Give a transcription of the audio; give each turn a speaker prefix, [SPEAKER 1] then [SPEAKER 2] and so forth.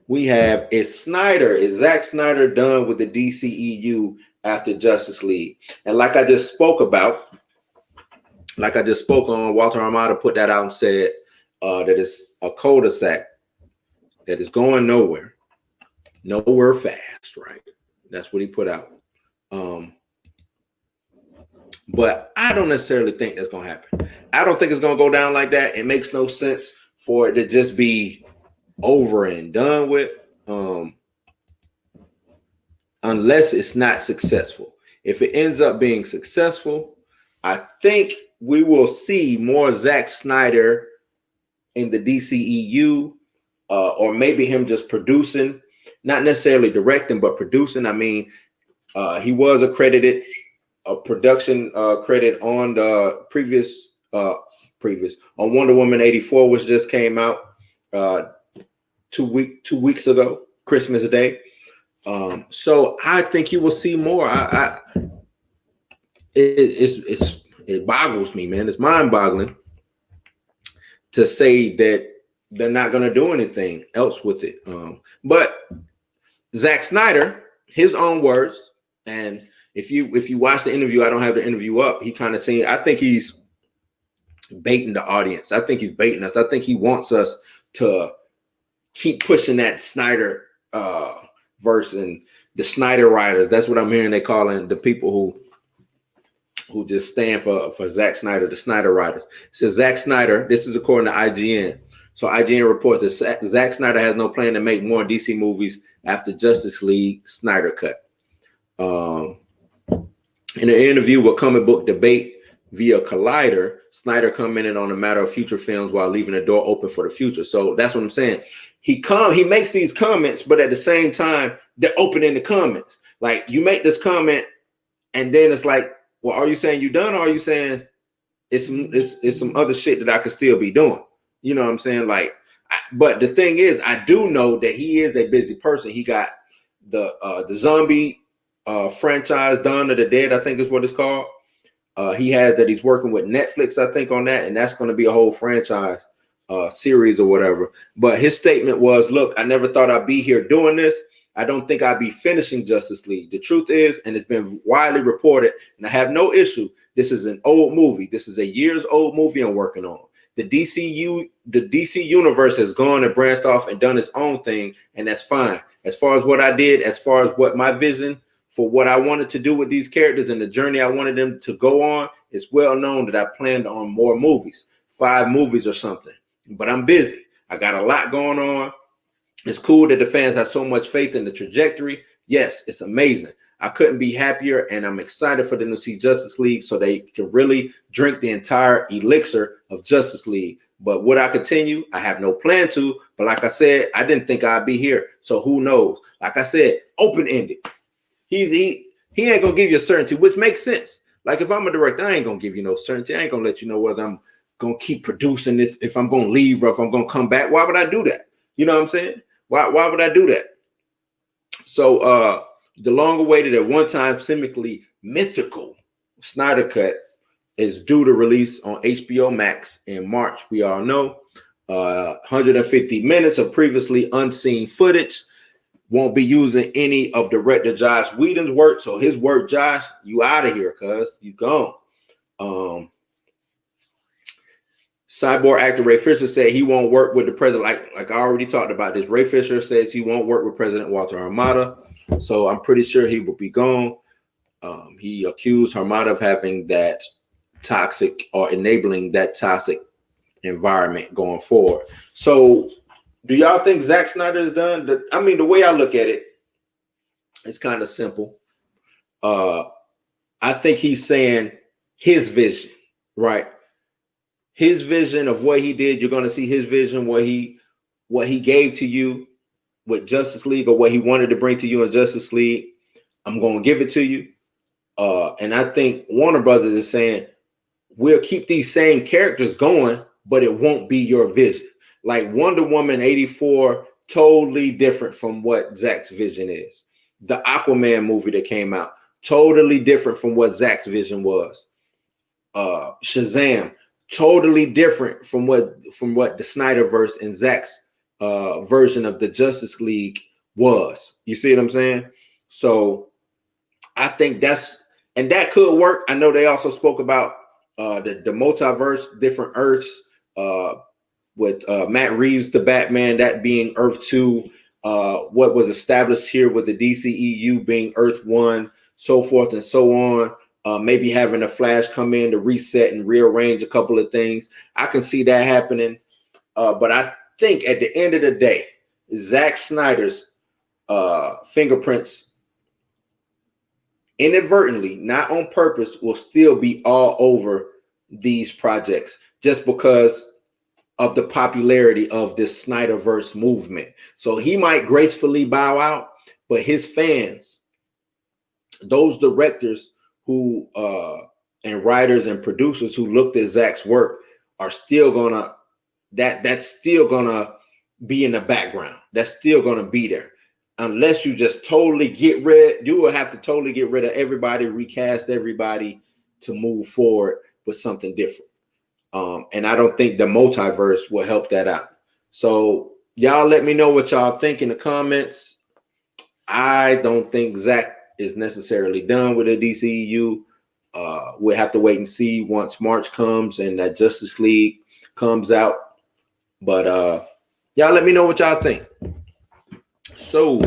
[SPEAKER 1] we have, is Zack Snyder done with the DCEU after Justice League? And like I just spoke on, Walter Armada put that out and said that it's a cul-de-sac that is going nowhere fast, right? That's what he put out. But I don't necessarily think that's going to happen. I don't think it's going to go down like that. It makes no sense for it to just be over and done with, unless it's not successful. If it ends up being successful, I think we will see more Zack Snyder in the DCEU, or maybe him just producing, not necessarily directing, but producing. I mean, he was accredited a production credit on the previous on Wonder Woman 84, which just came out 2 weeks ago, Christmas Day. So I think you will see more. It boggles me, man. It's mind-boggling to say that they're not going to do anything else with it. But Zack Snyder, his own words, and if you watch the interview, I don't have the interview up. He kind of saying, I think he's baiting the audience. I think he's baiting us. I think he wants us to keep pushing that Snyder verse and the Snyder writers. That's what I'm hearing they calling the people who just stand for Zack Snyder, the Snyder writers. It says Zack Snyder, this is according to IGN. So IGN reports that Zack Snyder has no plan to make more DC movies after Justice League Snyder Cut. In an interview with Comic Book Debate via Collider, Snyder commented on the matter of future films while leaving the door open for the future. So that's what I'm saying. He makes these comments, but at the same time, they're opening the comments. Like, you make this comment, and then it's like, well, are you saying you done, or are you saying it's some other shit that I could still be doing? You know what I'm saying? Like, but the thing is, I do know that he is a busy person. He got the zombie franchise, Dawn of the Dead, I think is what it's called. He has that he's working with Netflix, I think, on that, and that's going to be a whole franchise series or whatever. But his statement was, look, I never thought I'd be here doing this. I don't think I'd be finishing Justice League. The truth is, and it's been widely reported, and I have no issue, this is an old movie. This is a years old movie I'm working on. The DC universe has gone and branched off and done its own thing, and that's fine. As far as what I did, as far as what my vision for what I wanted to do with these characters and the journey I wanted them to go on, it's well known that I planned on more movies, 5 movies or something. But I'm busy. I got a lot going on. It's cool that the fans have so much faith in the trajectory. Yes, it's amazing. I couldn't be happier, and I'm excited for them to see Justice League so they can really drink the entire elixir of Justice League. But would I continue? I have no plan to. But like I said, I didn't think I'd be here. So who knows? Like I said, open-ended. He ain't gonna give you a certainty, which makes sense. Like, if I'm a director, I ain't gonna give you no certainty. I ain't gonna let you know whether I'm gonna keep producing this, if I'm gonna leave or if I'm gonna come back. Why would I do that? You know what I'm saying? Why would I do that? So the long-awaited, at one time seemingly mythical Snyder Cut is due to release on HBO Max in March. We all know 150 minutes of previously unseen footage. Won't be using any of director Joss Whedon's work. So his work, Josh, you out of here, cuz you gone. Cyborg actor Ray Fisher said he won't work with the president. Like I already talked about this. Ray Fisher says he won't work with President Walter Armada. So I'm pretty sure he will be gone. He accused Armada of having that toxic or enabling that toxic environment going forward. So do y'all think Zack Snyder is done? I mean, the way I look at it, it's kind of simple. I think he's saying his vision, right? His vision of what he did. You're going to see his vision, what he gave to you with Justice League, or what he wanted to bring to you in Justice League. I'm going to give it to you. And I think Warner Brothers is saying, we'll keep these same characters going, but it won't be your vision. Like Wonder Woman 84, totally different from what Zack's vision is. The Aquaman movie that came out, totally different from what Zack's vision was. Shazam, totally different from what the Snyderverse and Zack's version of the Justice League was. You see what I'm saying? So I think that could work. I know they also spoke about the multiverse, different Earths, with Matt Reeves, the Batman, that being Earth 2, what was established here with the DCEU being Earth 1, so forth and so on. Maybe having a Flash come in to reset and rearrange a couple of things. I can see that happening. But I think at the end of the day, Zach Snyder's fingerprints, inadvertently, not on purpose, will still be all over these projects just because of the popularity of this Snyderverse movement. So he might gracefully bow out, but his fans, those directors who and writers and producers who looked at Zach's work, are still gonna that's still gonna be in the background. That's still gonna be there. Unless you just totally you will have to totally get rid of everybody, recast everybody to move forward with something different. And I don't think the multiverse will help that out. So y'all let me know what y'all think in the comments. I don't think Zach is necessarily done with the DCEU. We'll have to wait and see once March comes and that Justice League comes out. But y'all let me know what y'all think. So